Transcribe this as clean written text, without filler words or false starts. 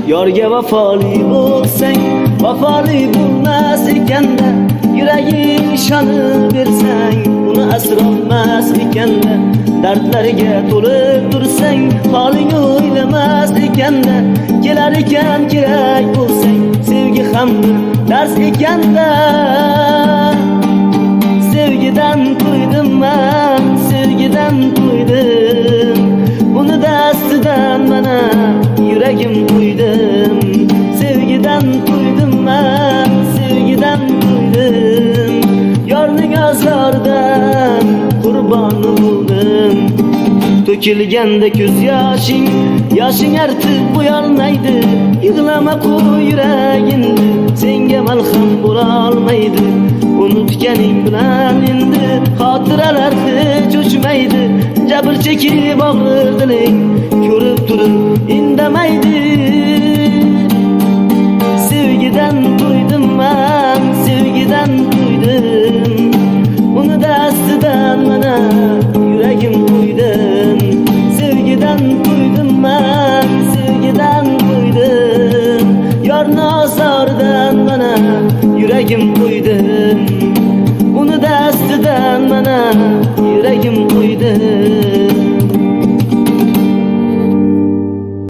Yorga vafoli bo'lsang, vafoli bo'lmas ekanda, yuraging ishonib bersang, uni asrolmas ekanda, dardlariga to'lib tursang, holing o'ylamas ekanda, kelar ekan kerak bo'lsang, sevgi ham dars ekanda. Sevgidan to'ydim men, sevgidan to'ydim, uni dastidan mana yuragim qo'ydim. Sevgidan to'ydim men, sevgidan to'ydim, yorning azoridan qurboni bo'ldim. To'kilganda ko'z yoshing, yoshing artib bo'yolmaydi. Yig'lama qo'y yuragingni, senga malham bo'la olmaydi. Unutganing bilan endi xotiralar hech o'chmaydi. Jabr chekib og'ir diling, ko'rib turib indamaydi. Sevgidan to'ydim men, sevgidan to'ydim, uni dastidan mana yuragim qo'ydim. Sevgidan to'ydim men, sevgidan to'ydim, yorni ozordan mana yuragim qo'ydim. Uni dastidan mana yuragim qo'ydim.